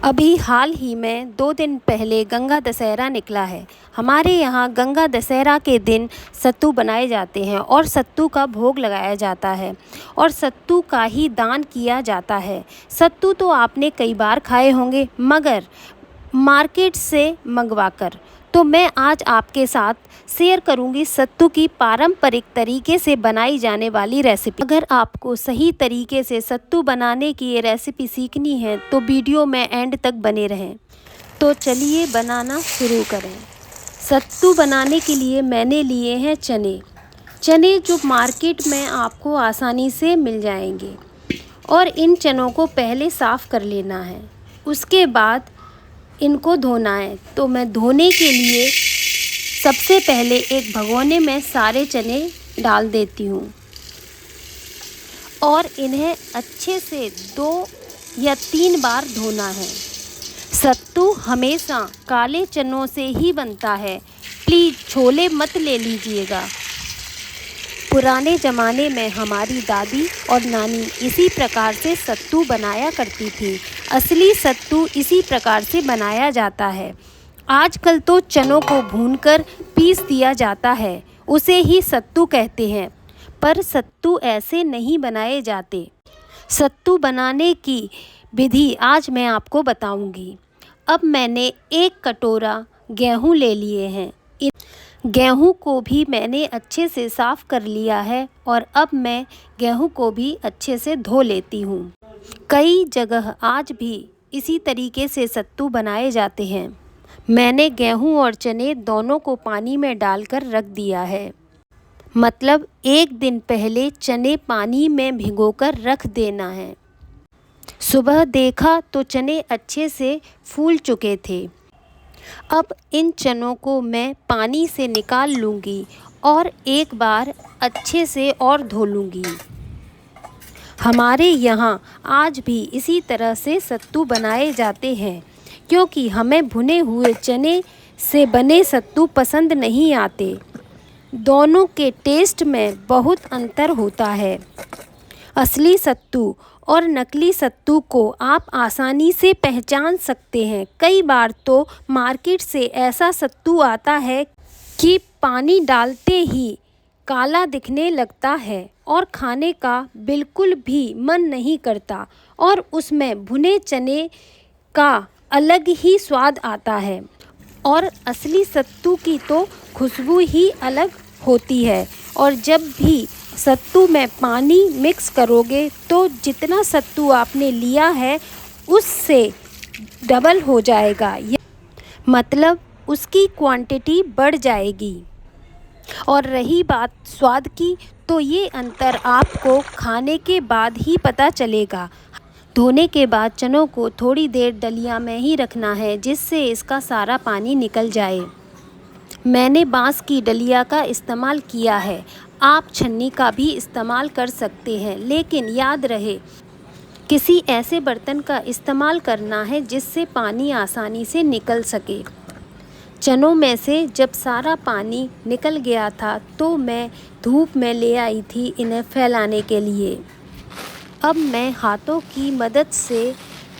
अभी हाल ही में 2 दिन पहले गंगा दशहरा निकला है। हमारे यहाँ गंगा दशहरा के दिन सत्तू बनाए जाते हैं और सत्तू का भोग लगाया जाता है और सत्तू का ही दान किया जाता है। सत्तू तो आपने कई बार खाए होंगे मगर मार्केट से मंगवाकर। तो मैं आज आपके साथ शेयर करूंगी सत्तू की पारंपरिक तरीके से बनाई जाने वाली रेसिपी। अगर आपको सही तरीके से सत्तू बनाने की ये रेसिपी सीखनी है तो वीडियो में एंड तक बने रहें। तो चलिए बनाना शुरू करें। सत्तू बनाने के लिए मैंने लिए हैं चने जो मार्केट में आपको आसानी से मिल जाएंगे और इन चनों को पहले साफ़ कर लेना है। उसके बाद इनको धोना है। तो मैं धोने के लिए सबसे पहले एक भगोने में सारे चने डाल देती हूँ और इन्हें अच्छे से 2 या 3 बार धोना है। सत्तू हमेशा काले चनों से ही बनता है, प्लीज़ छोले मत ले लीजिएगा। पुराने ज़माने में हमारी दादी और नानी इसी प्रकार से सत्तू बनाया करती थी। असली सत्तू इसी प्रकार से बनाया जाता है। आजकल तो चनों को भूनकर पीस दिया जाता है, उसे ही सत्तू कहते हैं, पर सत्तू ऐसे नहीं बनाए जाते। सत्तू बनाने की विधि आज मैं आपको बताऊंगी। अब मैंने 1 कटोरा गेहूँ ले लिए हैं। गेहूँ को भी मैंने अच्छे से साफ़ कर लिया है और अब मैं गेहूँ को भी अच्छे से धो लेती हूँ। कई जगह आज भी इसी तरीके से सत्तू बनाए जाते हैं। मैंने गेहूँ और चने दोनों को पानी में डालकर रख दिया है। मतलब 1 दिन पहले चने पानी में भिगोकर रख देना है। सुबह देखा तो चने अच्छे से फूल चुके थे। अब इन चनों को मैं पानी से निकाल लूँगी और एक बार अच्छे से और धो लूँगी। हमारे यहाँ आज भी इसी तरह से सत्तू बनाए जाते हैं क्योंकि हमें भुने हुए चने से बने सत्तू पसंद नहीं आते। दोनों के टेस्ट में बहुत अंतर होता है। असली सत्तू और नकली सत्तू को आप आसानी से पहचान सकते हैं। कई बार तो मार्केट से ऐसा सत्तू आता है कि पानी डालते ही काला दिखने लगता है और खाने का बिल्कुल भी मन नहीं करता और उसमें भुने चने का अलग ही स्वाद आता है। और असली सत्तू की तो खुशबू ही अलग होती है। और जब भी सत्तू में पानी मिक्स करोगे तो जितना सत्तू आपने लिया है उससे डबल हो जाएगा, मतलब उसकी क्वांटिटी बढ़ जाएगी। और रही बात स्वाद की, तो ये अंतर आपको खाने के बाद ही पता चलेगा। धोने के बाद चनों को थोड़ी देर डलिया में ही रखना है जिससे इसका सारा पानी निकल जाए। मैंने बांस की डलिया का इस्तेमाल किया है, आप छन्नी का भी इस्तेमाल कर सकते हैं, लेकिन याद रहे किसी ऐसे बर्तन का इस्तेमाल करना है जिससे पानी आसानी से निकल सके। चनों में से जब सारा पानी निकल गया था तो मैं धूप में ले आई थी इन्हें फैलाने के लिए। अब मैं हाथों की मदद से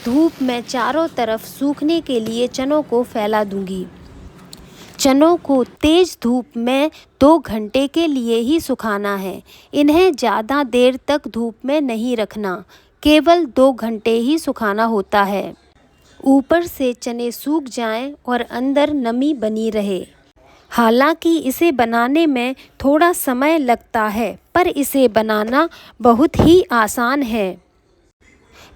धूप में चारों तरफ सूखने के लिए चनों को फैला दूंगी। चनों को तेज़ धूप में 2 घंटे के लिए ही सुखाना है। इन्हें ज़्यादा देर तक धूप में नहीं रखना, केवल 2 घंटे ही सुखाना होता है। ऊपर से चने सूख जाएं और अंदर नमी बनी रहे। हालांकि इसे बनाने में थोड़ा समय लगता है पर इसे बनाना बहुत ही आसान है।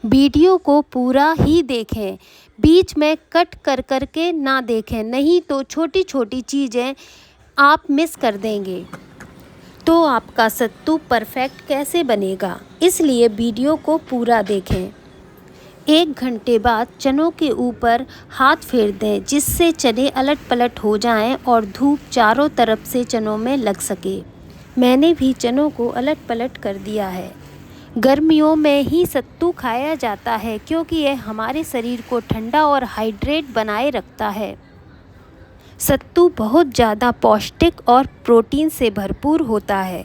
वीडियो को पूरा ही देखें, बीच में कट कर के ना देखें, नहीं तो छोटी छोटी चीज़ें आप मिस कर देंगे तो आपका सत्तू परफेक्ट कैसे बनेगा। इसलिए वीडियो को पूरा देखें। 1 घंटे बाद चनों के ऊपर हाथ फेर दें जिससे चने अलट पलट हो जाएं और धूप चारों तरफ से चनों में लग सके। मैंने भी चनों को अलट पलट कर दिया है। गर्मियों में ही सत्तू खाया जाता है क्योंकि यह हमारे शरीर को ठंडा और हाइड्रेट बनाए रखता है। सत्तू बहुत ज़्यादा पौष्टिक और प्रोटीन से भरपूर होता है।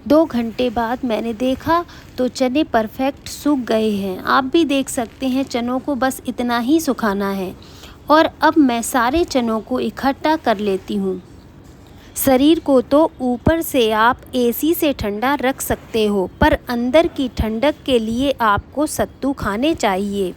2 घंटे बाद मैंने देखा तो चने परफेक्ट सूख गए हैं। आप भी देख सकते हैं, चनों को बस इतना ही सुखाना है। और अब मैं सारे चनों को इकट्ठा कर लेती हूँ। शरीर को तो ऊपर से आप एसी से ठंडा रख सकते हो, पर अंदर की ठंडक के लिए आपको सत्तू खाने चाहिए।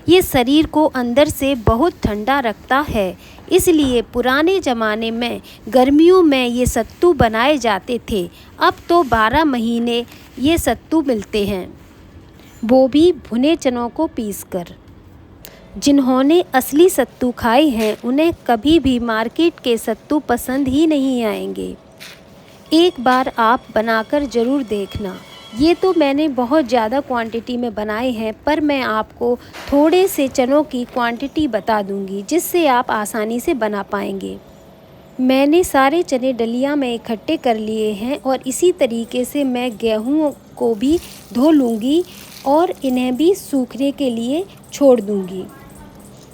ये शरीर को अंदर से बहुत ठंडा रखता है, इसलिए पुराने ज़माने में गर्मियों में ये सत्तू बनाए जाते थे। अब तो 12 महीने ये सत्तू मिलते हैं, वो भी भुने चनों को पीसकर। जिन्होंने असली सत्तू खाए हैं उन्हें कभी भी मार्केट के सत्तू पसंद ही नहीं आएंगे। एक बार आप बनाकर ज़रूर देखना। ये तो मैंने बहुत ज़्यादा क्वांटिटी में बनाए हैं, पर मैं आपको थोड़े से चनों की क्वांटिटी बता दूंगी जिससे आप आसानी से बना पाएंगे। मैंने सारे चने डलिया में इकट्ठे कर लिए हैं और इसी तरीके से मैं गेहूँ को भी धो लूँगी और इन्हें भी सूखने के लिए छोड़ दूँगी।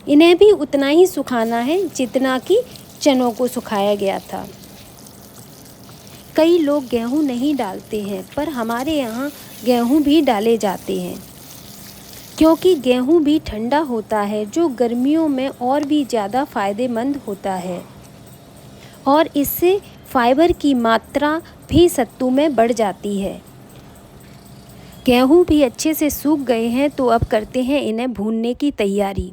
इन्हें भी उतना ही सुखाना है जितना कि चनों को सुखाया गया था। कई लोग गेहूँ नहीं डालते हैं, पर हमारे यहाँ गेहूँ भी डाले जाते हैं, क्योंकि गेहूँ भी ठंडा होता है जो गर्मियों में और भी ज़्यादा फ़ायदेमंद होता है और इससे फाइबर की मात्रा भी सत्तू में बढ़ जाती है। गेहूँ भी अच्छे से सूख गए हैं, तो अब करते हैं इन्हें भूनने की तैयारी।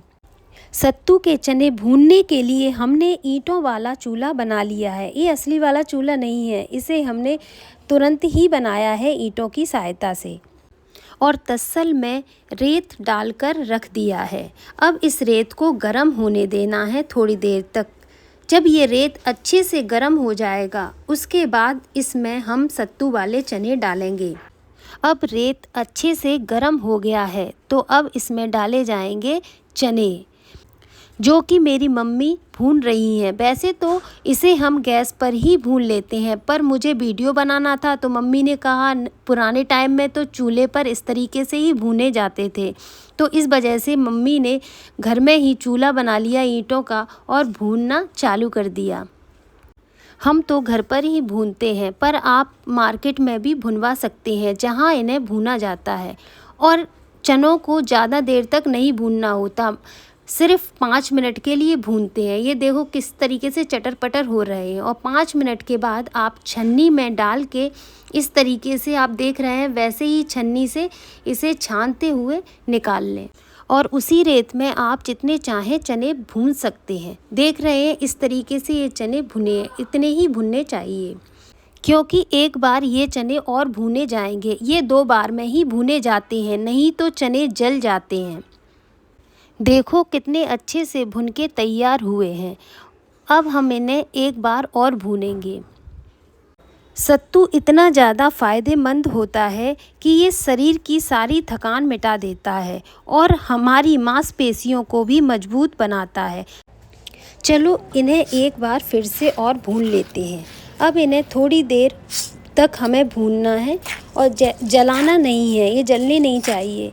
सत्तू के चने भूनने के लिए हमने ईंटों वाला चूल्हा बना लिया है। ये असली वाला चूल्हा नहीं है, इसे हमने तुरंत ही बनाया है ईंटों की सहायता से और तसल में रेत डालकर रख दिया है। अब इस रेत को गर्म होने देना है थोड़ी देर तक। जब ये रेत अच्छे से गर्म हो जाएगा उसके बाद इसमें हम सत्तू वाले चने डालेंगे। अब रेत अच्छे से गर्म हो गया है, तो अब इसमें डाले जाएंगे चने, जो कि मेरी मम्मी भून रही हैं। वैसे तो इसे हम गैस पर ही भून लेते हैं, पर मुझे वीडियो बनाना था तो मम्मी ने कहा पुराने टाइम में तो चूल्हे पर इस तरीके से ही भूने जाते थे, तो इस वजह से मम्मी ने घर में ही चूल्हा बना लिया ईंटों का और भूनना चालू कर दिया। हम तो घर पर ही भूनते हैं, पर आप मार्केट में भी भुनवा सकते हैं जहां इन्हें भूना जाता है। और चनों को ज़्यादा देर तक नहीं भूनना होता, सिर्फ 5 मिनट के लिए भूनते हैं। ये देखो किस तरीके से चटर पटर हो रहे हैं। और 5 मिनट के बाद आप छन्नी में डाल के इस तरीके से आप देख रहे हैं वैसे ही छन्नी से इसे छानते हुए निकाल लें और उसी रेत में आप जितने चाहें चने भून सकते हैं। देख रहे हैं इस तरीके से ये चने भुने हैं, इतने ही भुनने चाहिए, क्योंकि एक बार ये चने और भुने जाएंगे। ये 2 बार में ही भुने जाते हैं, नहीं तो चने जल जाते हैं। देखो कितने अच्छे से भुन के तैयार हुए हैं। अब हम इन्हें एक बार और भूनेंगे। सत्तू इतना ज़्यादा फ़ायदेमंद होता है कि ये शरीर की सारी थकान मिटा देता है और हमारी मांसपेशियों को भी मजबूत बनाता है। चलो इन्हें एक बार फिर से और भून लेते हैं। अब इन्हें थोड़ी देर तक हमें भूनना है और जलाना नहीं है, ये जलने नहीं चाहिए।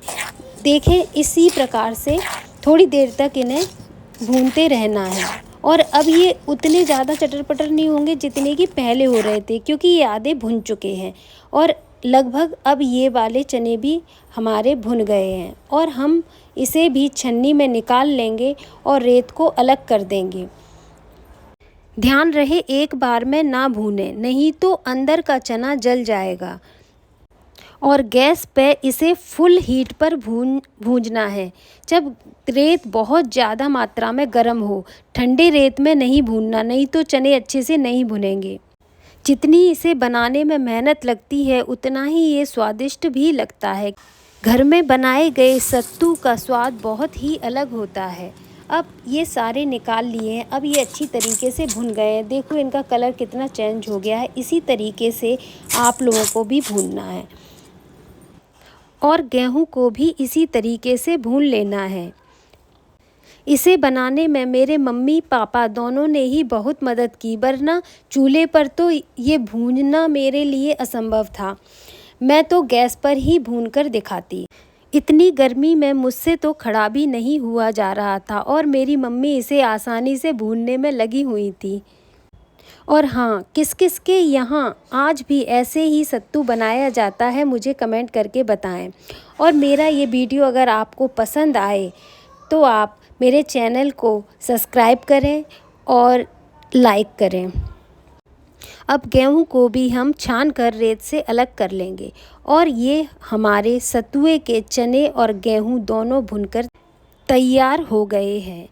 देखें इसी प्रकार से थोड़ी देर तक इन्हें भूनते रहना है। और अब ये उतने ज़्यादा चटर पटर नहीं होंगे जितने कि पहले हो रहे थे, क्योंकि ये आधे भुन चुके हैं और लगभग अब ये वाले चने भी हमारे भुन गए हैं। और हम इसे भी छन्नी में निकाल लेंगे और रेत को अलग कर देंगे। ध्यान रहे एक बार में ना भूनें, नहीं तो अंदर का चना जल जाएगा। और गैस पे इसे फुल हीट पर भूंजना है। जब रेत बहुत ज़्यादा मात्रा में गर्म हो, ठंडे रेत में नहीं भूनना, नहीं तो चने अच्छे से नहीं भुनेंगे। जितनी इसे बनाने में मेहनत लगती है उतना ही ये स्वादिष्ट भी लगता है। घर में बनाए गए सत्तू का स्वाद बहुत ही अलग होता है। अब ये सारे निकाल लिए हैं। अब ये अच्छी तरीके से भुन गए हैं। देखो इनका कलर कितना चेंज हो गया है। इसी तरीके से आप लोगों को भी भूनना है और गेहूं को भी इसी तरीके से भून लेना है। इसे बनाने में मेरे मम्मी पापा दोनों ने ही बहुत मदद की, वरना चूल्हे पर तो ये भूनना मेरे लिए असंभव था। मैं तो गैस पर ही भूनकर दिखाती। इतनी गर्मी में मुझसे तो खड़ा भी नहीं हुआ जा रहा था और मेरी मम्मी इसे आसानी से भूनने में लगी हुई थी। और हाँ, किस किस के यहाँ आज भी ऐसे ही सत्तू बनाया जाता है, मुझे कमेंट करके बताएं। और मेरा ये वीडियो अगर आपको पसंद आए तो आप मेरे चैनल को सब्सक्राइब करें और लाइक करें। अब गेहूं को भी हम छान कर रेत से अलग कर लेंगे और ये हमारे सत्तुए के चने और गेहूं दोनों भुनकर तैयार हो गए हैं।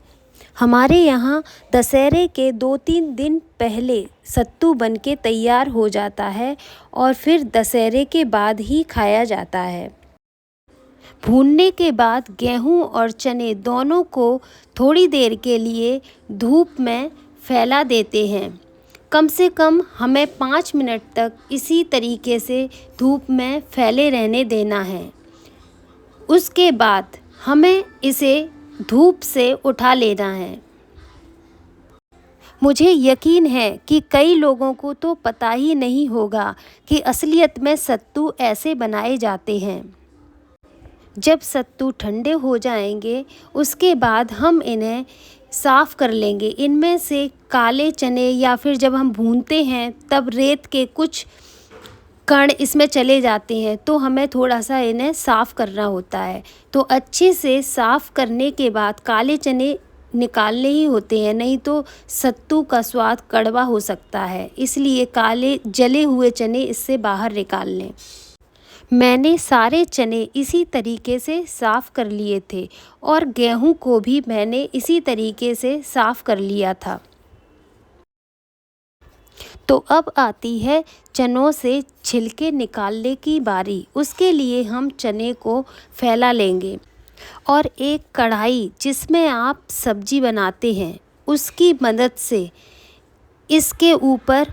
हमारे यहाँ दशहरे के 2-3 दिन पहले सत्तू बनके तैयार हो जाता है और फिर दशहरे के बाद ही खाया जाता है। भूनने के बाद गेहूं और चने दोनों को थोड़ी देर के लिए धूप में फैला देते हैं। कम से कम हमें 5 मिनट तक इसी तरीके से धूप में फैले रहने देना है। उसके बाद हमें इसे धूप से उठा लेना है। मुझे यकीन है कि कई लोगों को तो पता ही नहीं होगा कि असलियत में सत्तू ऐसे बनाए जाते हैं। जब सत्तू ठंडे हो जाएंगे उसके बाद हम इन्हें साफ़ कर लेंगे। इनमें से काले चने या फिर जब हम भूनते हैं तब रेत के कुछ कण इसमें चले जाते हैं, तो हमें थोड़ा सा इन्हें साफ़ करना होता है। तो अच्छे से साफ़ करने के बाद काले चने निकालने ही होते हैं, नहीं तो सत्तू का स्वाद कड़वा हो सकता है। इसलिए काले जले हुए चने इससे बाहर निकाल लें। मैंने सारे चने इसी तरीके से साफ़ कर लिए थे और गेहूं को भी मैंने इसी तरीके से साफ़ कर लिया था। तो अब आती है चनों से छिलके निकालने की बारी। उसके लिए हम चने को फैला लेंगे और एक कढ़ाई जिसमें आप सब्जी बनाते हैं उसकी मदद से इसके ऊपर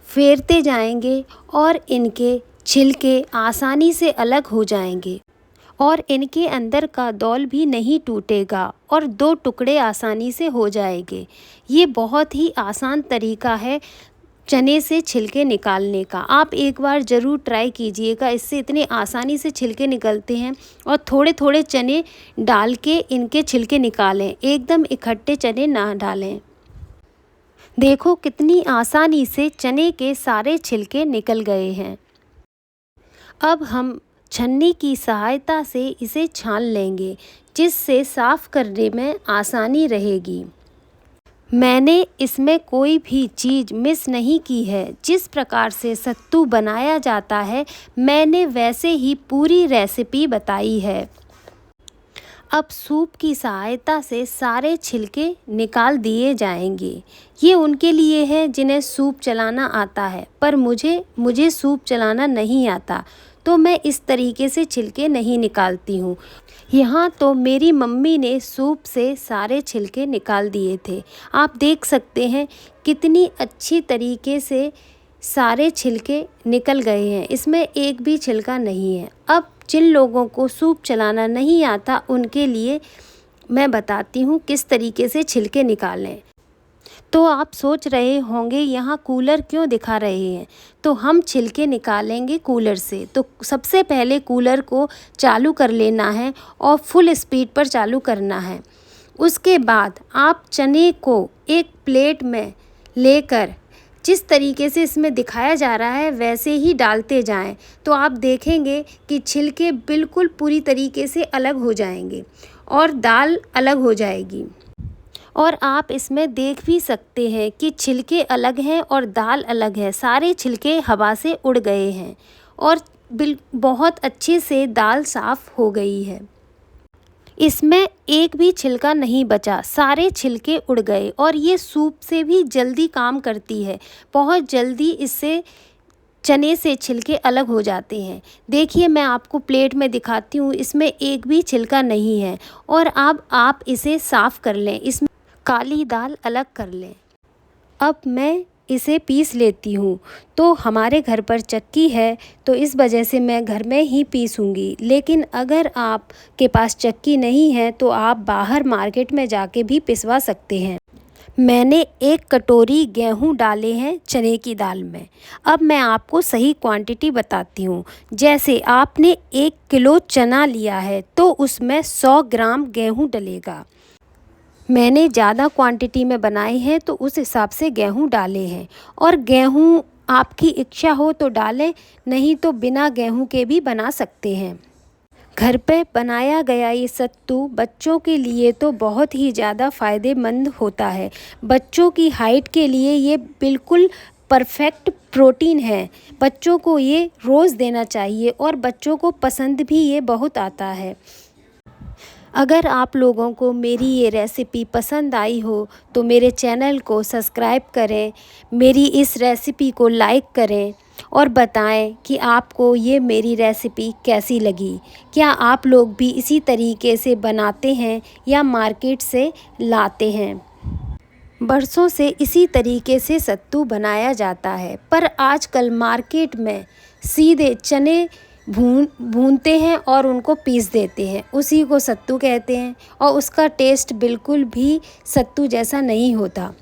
फेरते जाएंगे और इनके छिलके आसानी से अलग हो जाएंगे और इनके अंदर का दौल भी नहीं टूटेगा और 2 टुकड़े आसानी से हो जाएंगे। ये बहुत ही आसान तरीका है चने से छिलके निकालने का। आप एक बार ज़रूर ट्राई कीजिएगा, इससे इतने आसानी से छिलके निकलते हैं। और थोड़े थोड़े चने डाल के इनके छिलके निकालें, एकदम इकट्ठे चने ना डालें। देखो कितनी आसानी से चने के सारे छिलके निकल गए हैं। अब हम छन्नी की सहायता से इसे छान लेंगे, जिससे साफ़ करने में आसानी रहेगी। मैंने इसमें कोई भी चीज़ मिस नहीं की है। जिस प्रकार से सत्तू बनाया जाता है मैंने वैसे ही पूरी रेसिपी बताई है। अब सूप की सहायता से सारे छिलके निकाल दिए जाएंगे। ये उनके लिए है जिन्हें सूप चलाना आता है, पर मुझे सूप चलाना नहीं आता, तो मैं इस तरीके से छिलके नहीं निकालती हूँ। यहाँ तो मेरी मम्मी ने सूप से सारे छिलके निकाल दिए थे। आप देख सकते हैं कितनी अच्छी तरीके से सारे छिलके निकल गए हैं, इसमें एक भी छिलका नहीं है। अब जिन लोगों को सूप चलाना नहीं आता उनके लिए मैं बताती हूँ किस तरीके से छिलके निकालें। तो आप सोच रहे होंगे यहाँ कूलर क्यों दिखा रहे हैं, तो हम छिलके निकालेंगे कूलर से। तो सबसे पहले कूलर को चालू कर लेना है और फुल स्पीड पर चालू करना है। उसके बाद आप चने को एक प्लेट में लेकर जिस तरीके से इसमें दिखाया जा रहा है वैसे ही डालते जाएं, तो आप देखेंगे कि छिलके बिल्कुल पूरी तरीके से अलग हो जाएंगे और दाल अलग हो जाएगी। और आप इसमें देख भी सकते हैं कि छिलके अलग हैं और दाल अलग है। सारे छिलके हवा से उड़ गए हैं और बहुत अच्छे से दाल साफ़ हो गई है। इसमें एक भी छिलका नहीं बचा, सारे छिलके उड़ गए। और ये सूप से भी जल्दी काम करती है, बहुत जल्दी इससे चने से छिलके अलग हो जाते हैं। देखिए मैं आपको प्लेट में दिखाती हूँ, इसमें एक भी छिलका नहीं है। और अब आप इसे साफ़ कर लें, इसमें काली दाल अलग कर लें। अब मैं इसे पीस लेती हूँ। तो हमारे घर पर चक्की है तो इस वजह से मैं घर में ही पीसूँगी, लेकिन अगर आप के पास चक्की नहीं है तो आप बाहर मार्केट में जाके भी पिसवा सकते हैं। मैंने 1 कटोरी गेहूँ डाले हैं चने की दाल में। अब मैं आपको सही क्वांटिटी बताती हूँ। जैसे आपने 1 किलो चना लिया है तो उसमें 100 ग्राम गेहूँ डलेगा। मैंने ज़्यादा क्वांटिटी में बनाए हैं तो उस हिसाब से गेहूँ डाले हैं। और गेहूँ आपकी इच्छा हो तो डालें, नहीं तो बिना गेहूँ के भी बना सकते हैं। घर पे बनाया गया ये सत्तू बच्चों के लिए तो बहुत ही ज़्यादा फ़ायदेमंद होता है। बच्चों की हाइट के लिए ये बिल्कुल परफेक्ट प्रोटीन है। बच्चों को ये रोज़ देना चाहिए और बच्चों को पसंद भी ये बहुत आता है। अगर आप लोगों को मेरी ये रेसिपी पसंद आई हो तो मेरे चैनल को सब्सक्राइब करें, मेरी इस रेसिपी को लाइक करें और बताएं कि आपको ये मेरी रेसिपी कैसी लगी। क्या आप लोग भी इसी तरीके से बनाते हैं या मार्केट से लाते हैं? बरसों से इसी तरीके से सत्तू बनाया जाता है, पर आजकल मार्केट में सीधे चने भूनते हैं और उनको पीस देते हैं, उसी को सत्तू कहते हैं और उसका टेस्ट बिल्कुल भी सत्तू जैसा नहीं होता।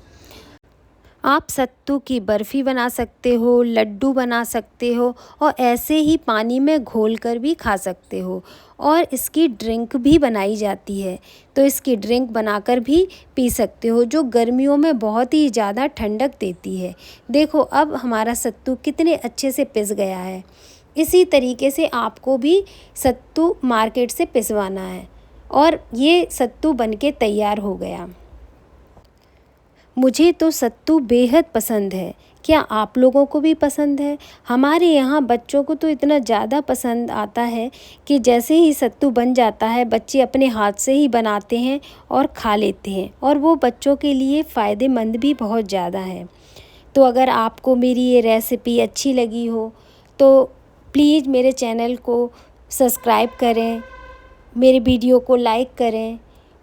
आप सत्तू की बर्फ़ी बना सकते हो, लड्डू बना सकते हो और ऐसे ही पानी में घोलकर भी खा सकते हो। और इसकी ड्रिंक भी बनाई जाती है, तो इसकी ड्रिंक बनाकर भी पी सकते हो, जो गर्मियों में बहुत ही ज़्यादा ठंडक देती है। देखो अब हमारा सत्तू कितने अच्छे से पिस गया है। इसी तरीके से आपको भी सत्तू मार्केट से पिसवाना है और ये सत्तू बनके तैयार हो गया। मुझे तो सत्तू बेहद पसंद है। क्या आप लोगों को भी पसंद है? हमारे यहाँ बच्चों को तो इतना ज़्यादा पसंद आता है कि जैसे ही सत्तू बन जाता है बच्चे अपने हाथ से ही बनाते हैं और खा लेते हैं, और वो बच्चों के लिए फ़ायदेमंद भी बहुत ज़्यादा है। तो अगर आपको मेरी ये रेसिपी अच्छी लगी हो तो प्लीज़ मेरे चैनल को सब्सक्राइब करें, मेरे वीडियो को लाइक करें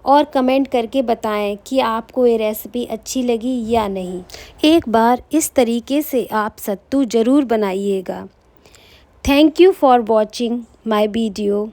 और कमेंट करके बताएं कि आपको ये रेसिपी अच्छी लगी या नहीं। एक बार इस तरीके से आप सत्तू ज़रूर बनाइएगा। Thank you for watching my video.